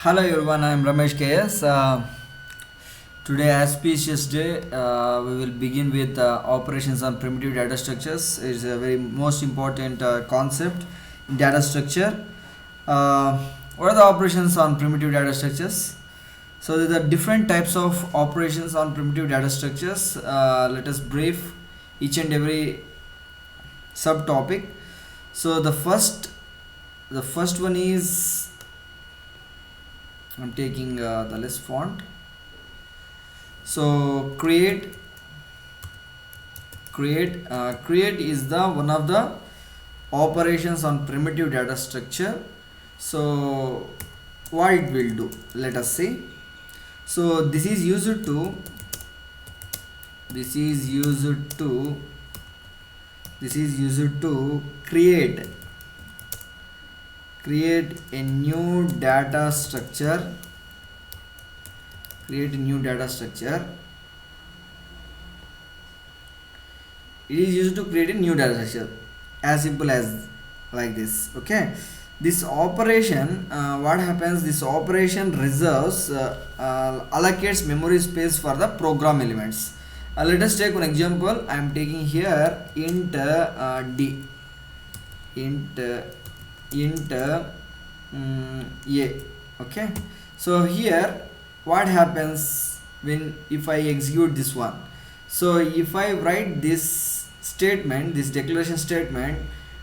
Hello everyone, I am Ramesh KS. Today, Auspicious Day, we will begin with operations on primitive data structures. It is a very most important concept in data structure. Uh, what are the operations on primitive data structures? So there are different types of operations on primitive data structures. Let us brief each and every subtopic. So the first one is I'm taking the list font. So create is the one of the operations on primitive data structure. So what it will do, let us see. So this is used to create a new data structure. Create a new data structure. It is used to create a new data structure, as simple as like this. Okay, this operation, what happens, this operation reserves allocates memory space for the program elements. Let us take one example. I am taking here int d int int a. Okay, so here what happens when if I execute this one. So if I write this statement, this declaration statement,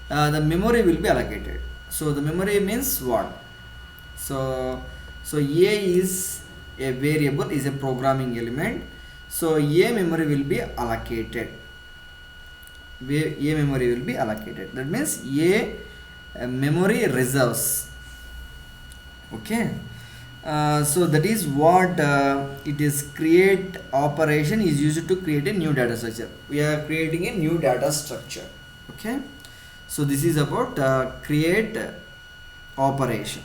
the memory will be allocated. So the memory means what? So a is a variable, is a programming element. So a memory will be allocated. A memory will be allocated. That means memory reserves. Okay. So that is what it is. Create operation is used to create a new data structure. We are creating a new data structure. Okay, so this is about create operation.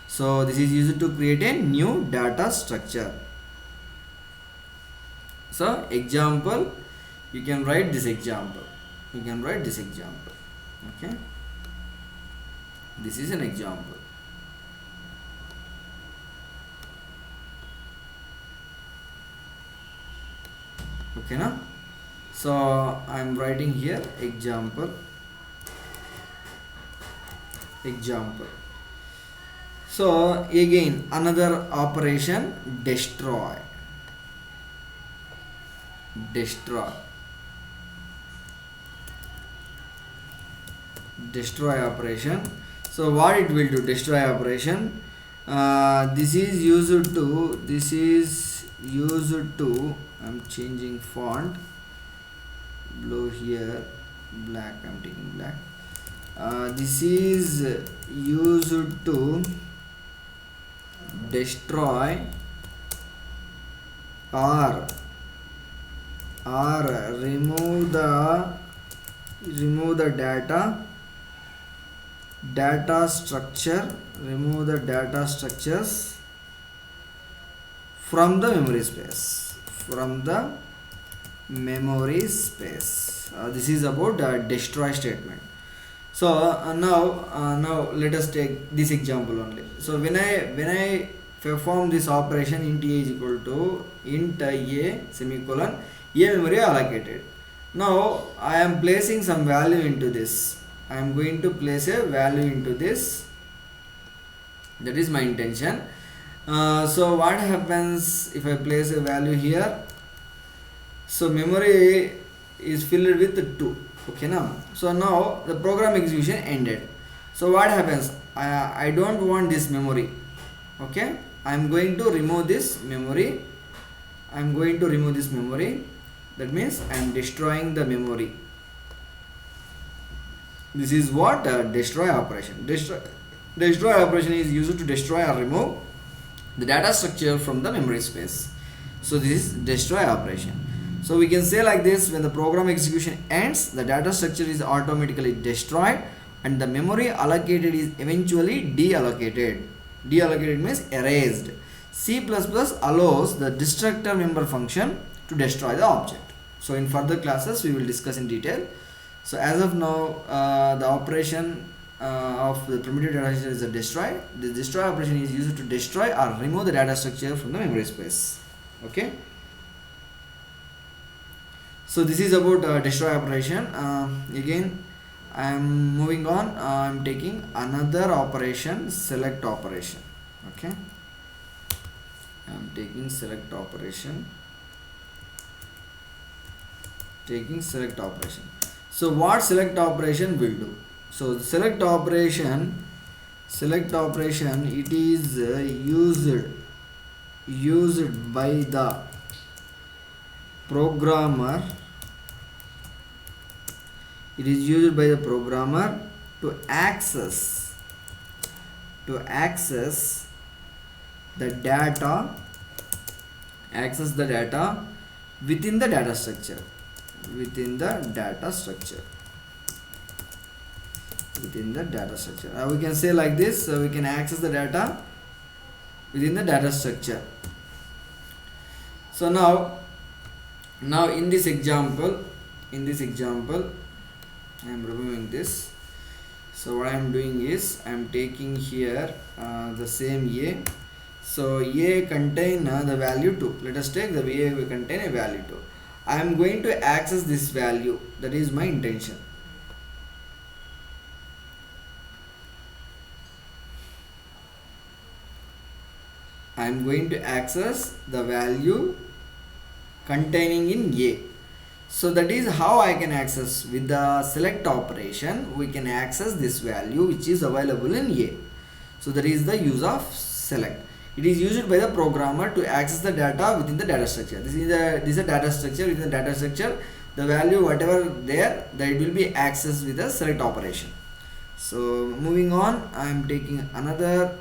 So this is used to create a new data structure. So example, you can write this example. Okay, this is an example. Okay, now so I am writing here example. So again another operation, destroy operation. So what it will do, destroy operation, this is used to I'm changing font, blue here, black, I'm taking black. This is used to destroy or remove the data structure, remove the data structures from the memory space. This is about destroy statement. So now let us take this example only. So when I perform this operation, int a is equal to int a semicolon, a memory allocated. Now I am placing some value into this. I am going to place a value into this. That is my intention. So what happens if I place a value here? So memory is filled with 2. Okay, now so now the program execution ended. So what happens, I don't want this memory. Okay, I am going to remove this memory. That means I am destroying the memory. This is what destroy operation. Destroy operation is used to destroy or remove the data structure from the memory space. So this is destroy operation. So we can say like this: when the program execution ends, the data structure is automatically destroyed and the memory allocated is eventually deallocated. Deallocated means erased. C++ allows the destructor member function to destroy the object. So in further classes we will discuss in detail. So as of now, the operation of the primitive data structure is a destroy. The destroy operation is used to destroy or remove the data structure from the memory space. Okay. So this is about destroy operation. Again, I am moving on. I am taking another operation, select operation. Okay. I am taking select operation. Taking select operation. So what select operation will do? So select operation, it is used by the programmer. It is used by the programmer to access the data, within the data structure. Within the data structure. We can say like this. So we can access the data within the data structure. So now in this example, I am removing this. So what I am doing is I am taking here the same A. So A contain the value 2. Let us take the A will contain a value 2. I am going to access this value. That is my intention. I am going to access the value containing in A. So that is how I can access. With the select operation, we can access this value which is available in A. So that is the use of select. It is used by the programmer to access the data within the data structure. This is a data structure. Within the data structure, the value whatever there, that will be accessed with the select operation. So moving on, I am taking another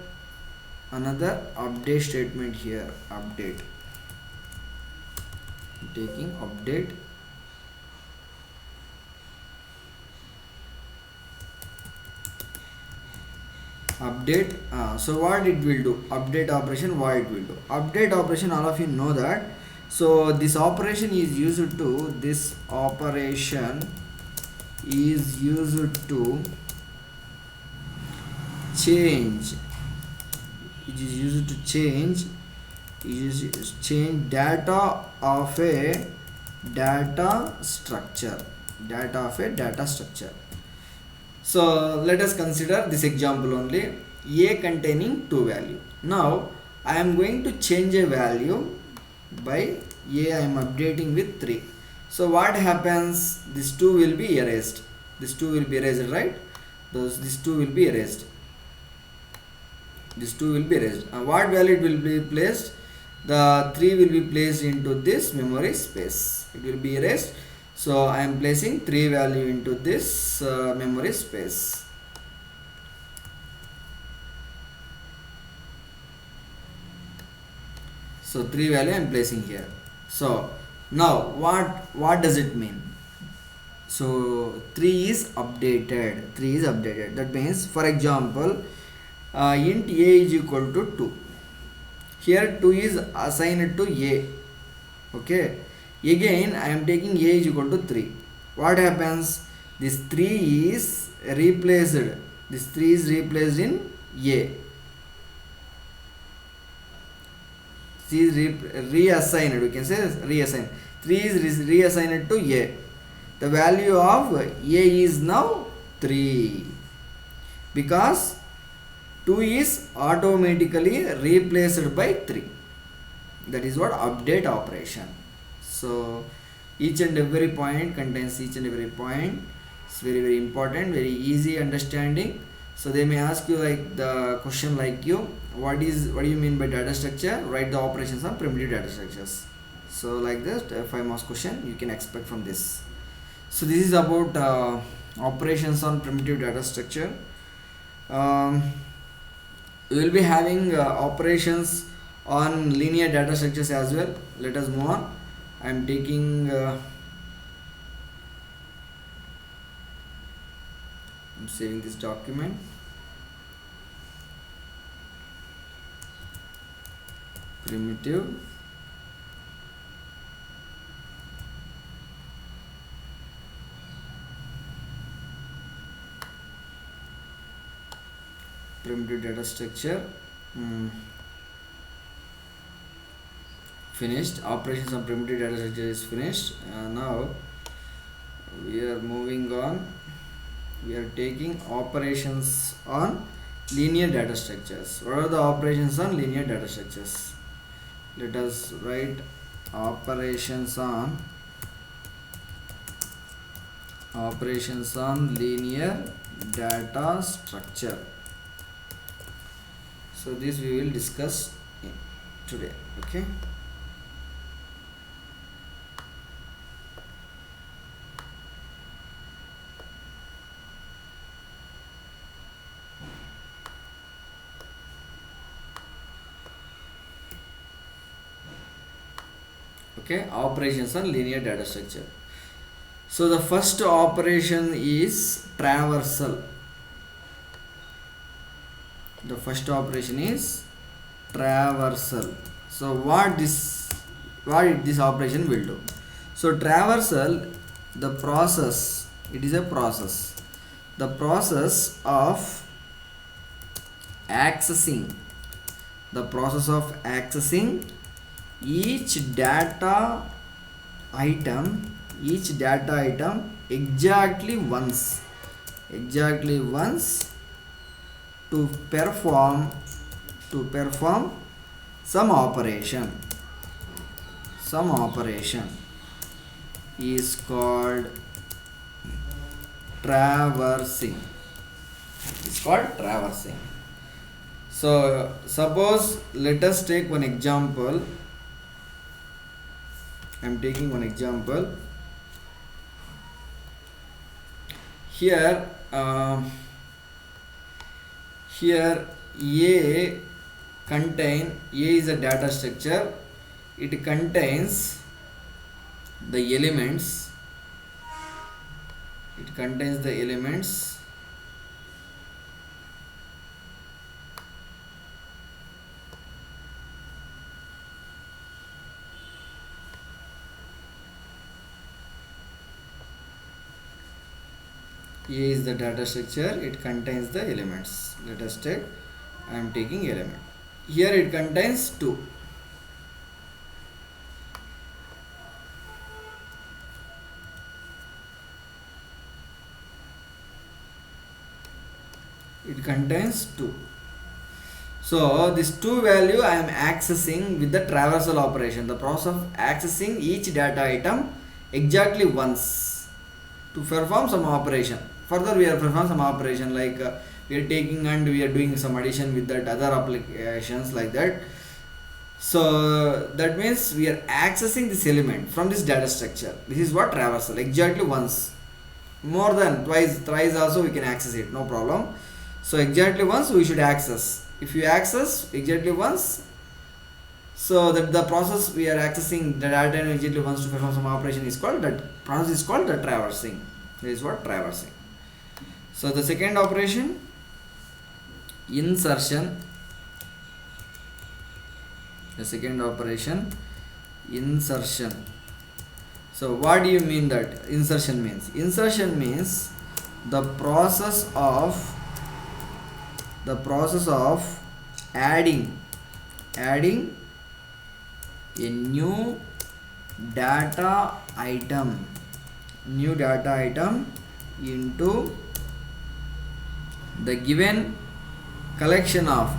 update statement here. Update. Taking update. So what it will do, update operation, what it will do. Update operation, all of you know that. So this operation is used to change. It is used to change data of a data structure. So let us consider this example only. A containing 2 value. Now I am going to change a value by A. I am updating with 3. So what happens? This 2 will be erased. Right? This 2 will be erased. What value it will be placed? The 3 will be placed into this memory space. It will be erased. So I am placing 3 value into this memory space. So 3 value I am placing here. So now what does it mean? So 3 is updated. That means, for example, int A is equal to 2. Here 2 is assigned to A. Okay. Again I am taking A is equal to 3. What happens? This 3 is replaced. In A. C is reassigned. We can say reassigned. 3 is reassigned to A. The value of A is now 3, because 2 is automatically replaced by 3. That is what update operation. So each and every point contains each and every point. It's very, very important, very easy understanding. So they may ask you like the question like you, what do you mean by data structure? Write the operations on primitive data structures. So like this, 5 marks question you can expect from this. So this is about operations on primitive data structure. We will be having operations on linear data structures as well. Let us move on. I am taking I'm saving this document. Primitive primitive data structure. Finished. Operations on primitive data structure is finished. Now we are moving on. We are taking operations on linear data structures. What are the operations on linear data structures? Let us write operations on linear data structure. So this we will discuss today. Okay. Okay, operations on linear data structure. So the first operation is traversal. The first operation is traversal. So what this operation will do? So traversal, the process, it is a process. The process of accessing each data item exactly once to perform some operation is called traversing. So suppose, let us take one example. I am taking one example here. Here A is a data structure. It contains the elements. A is the data structure, it contains the elements. Let us take, I am taking element. Here it contains 2. It contains 2. So this 2 value I am accessing with the traversal operation. The process of accessing each data item exactly once to perform some operation. Further we are performing some operation like we are taking and we are doing some addition with that other applications like that. So that means we are accessing this element from this data structure. This is what traversal, exactly once. More than twice, thrice also we can access it, no problem. So exactly once we should access. If you access exactly once, so that the process we are accessing the data exactly once to perform some operation is called, that process is called the traversing. That is what traversing. So the second operation, insertion. The second operation, insertion. So what do you mean that insertion means? Insertion means the process of adding a new data item into the given collection of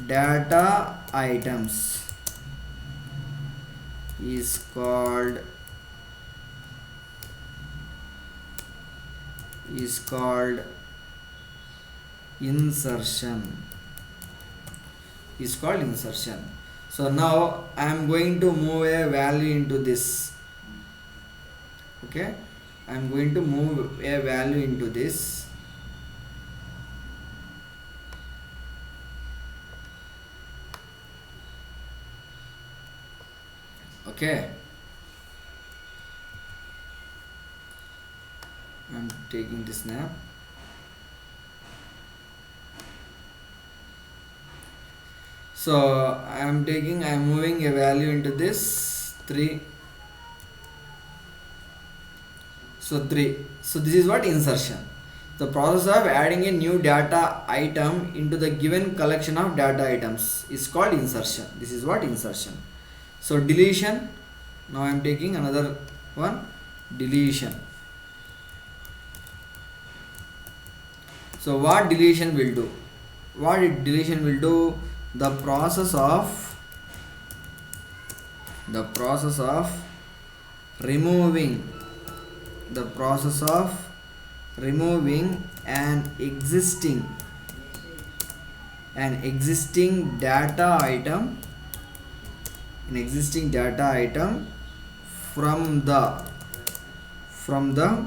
data items is called insertion. So now I am going to move a value into this. Okay, I am going to move a value into this. Okay, I am taking this snap. So I am moving a value into this 3. So 3. So this is what insertion. The process of adding a new data item into the given collection of data items is called insertion. This is what insertion. So deletion. Now I am taking another one, deletion. So what deletion will do? Deletion will do? The process of removing an existing data item from the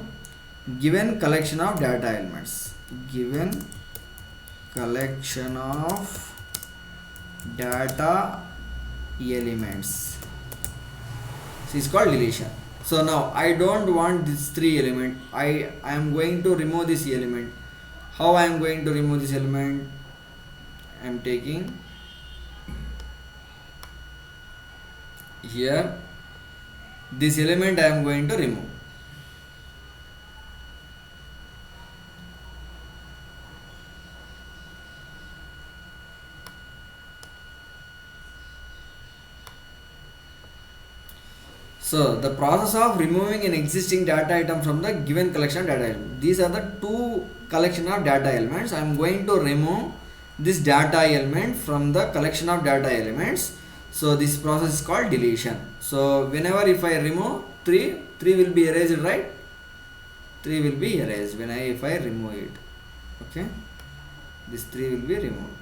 given collection of data elements. Given collection of data elements. So it's called deletion. So now I don't want this 3 element. I am going to remove this element. How I am going to remove this element? I am taking here this element I am going to remove. So the process of removing an existing data item from the given collection of data elements. These are the 2 collection of data elements. I am going to remove this data element from the collection of data elements. So this process is called deletion. So whenever if I remove 3 will be erased, right? 3 will be erased if I remove it. Okay, this 3 will be removed.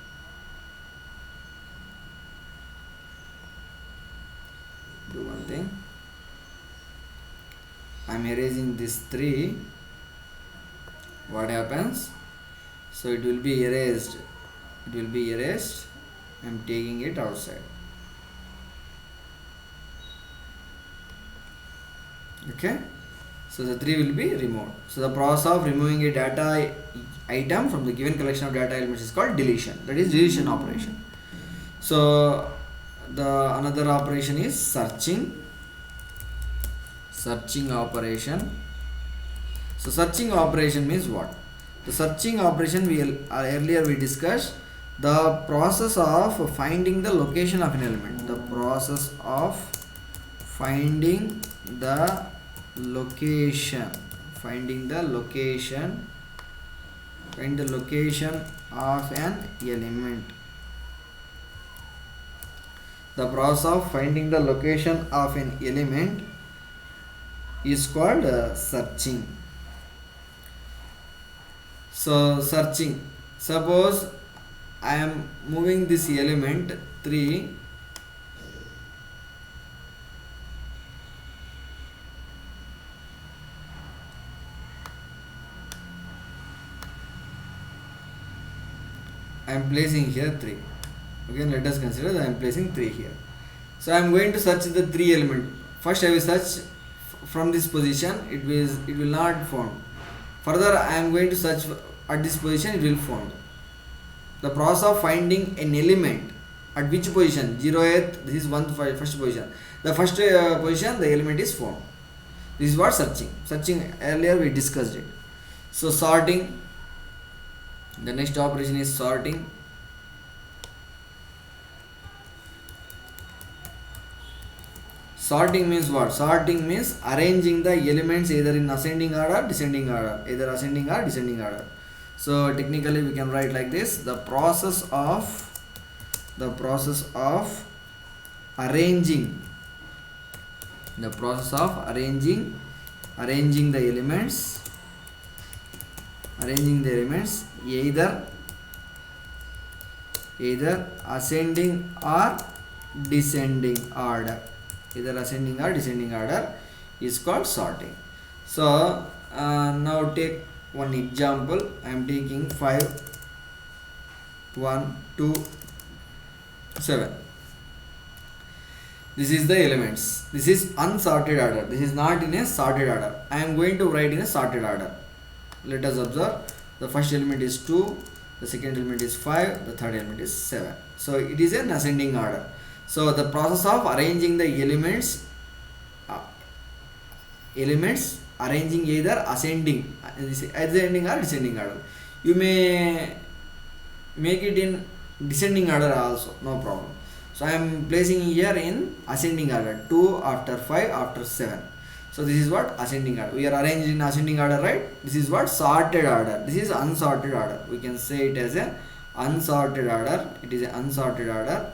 Do one thing. I am erasing this 3. What happens? So it will be erased. I am taking it outside. Okay, so the 3 will be removed. So the process of removing a data item from the given collection of data elements is called deletion. That is deletion operation. So the another operation is searching operation. So searching operation means what? The searching operation earlier we discussed the process of finding the location of an element. The process of finding the location of an element. The process of finding the location of an element is called searching. So searching, suppose I am moving this element 3, I am placing here 3. Again let us consider that I am placing 3 here. So I am going to search the 3 element. First I will search from this position, it will not found. Further I am going to search at this position, it will found. The process of finding an element at which position? 0th, this is first position. The first position the element is found. This is what searching. Earlier we discussed it. So sorting, the next operation is sorting. Sorting means what? Sorting means arranging the elements either in ascending order, descending order, either ascending or descending order. So technically we can write like this: the process of arranging the elements either ascending or descending order. Is called sorting. So now take one example. I am taking 5, 1, 2, 7. This is the elements. This is unsorted order. This is not in a sorted order. I am going to write in a sorted order. Let us observe. The first element is 2, the second element is 5, the third element is 7. So it is an ascending order. So the process of arranging the elements arranging either ascending or descending order. You may make it in descending order also, no problem. So I am placing here in ascending order, 2 after 5 after 7. So this is what ascending order. We are arranged in ascending order, right? This is what sorted order. This is unsorted order. We can say it as a unsorted order. It is an unsorted order.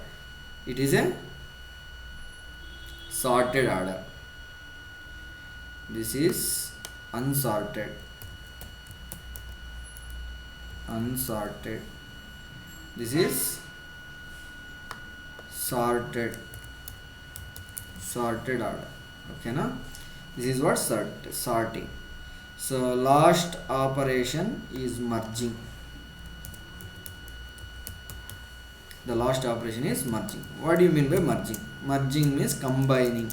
It is a sorted order. This is unsorted. Unsorted. This is sorted. Sorted order. Okay, now this is what sorting. So last operation is merging. The last operation is merging. What do you mean by merging? Merging means combining.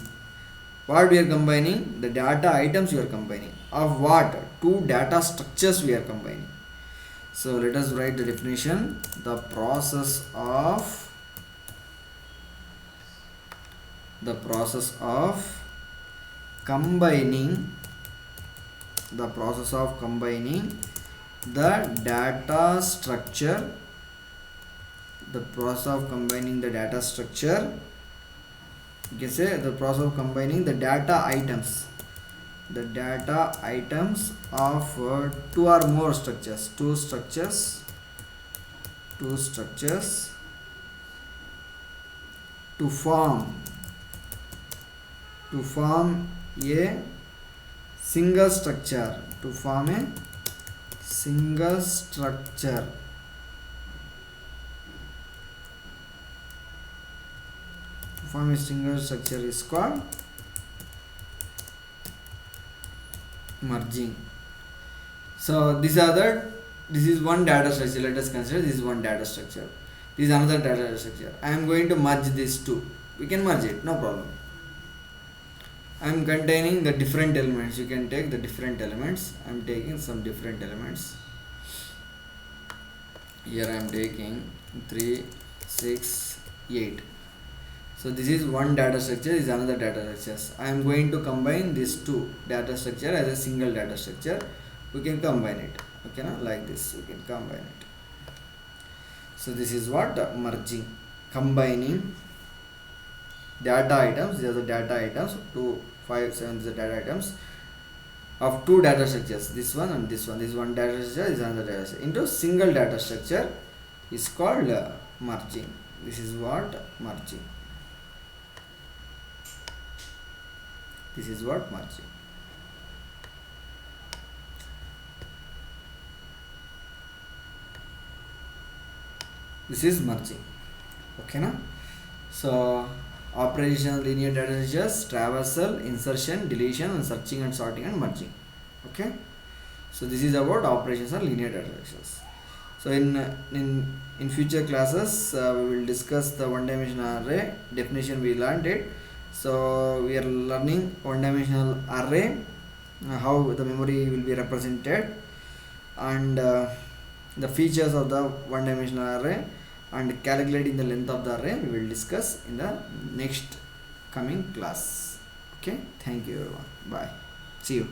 What we are combining? The data items we are combining. Of what? Two data structures we are combining. So let us write the definition. The process of combining the data structure, the process of combining the data structure, you can say the process of combining the data items of two or more structures, two structures to form a single structure, to form a single structure. To form a single structure is called merging. So this is one data structure. Let us consider this is one data structure. This is another data structure. I am going to merge these two. We can merge it, no problem. I am containing the different elements. You can take the different elements. I am taking some different elements. Here I am taking 3, 6, 8. So this is one data structure, this is another data structure. I am going to combine these two data structure as a single data structure. We can combine it. Okay, now like this we can combine it. So this is what merging, combining data items. These are the data items. 2, 5, 7 is the data items of two data structures. This one and this one. This is one data structure. This is another data structure into single data structure is called merging. This is what merging. This is what merging. This is merging. Okay, na? So operational linear data structures, traversal, insertion, deletion, and searching and sorting and merging. Okay, so this is about operations and linear data structures. So in future classes we will discuss the one dimensional array definition. We learned it. So we are learning one dimensional array, how the memory will be represented, and the features of the one dimensional array, and calculating the length of the array we will discuss in the next coming class. Okay, thank you everyone. Bye. See you.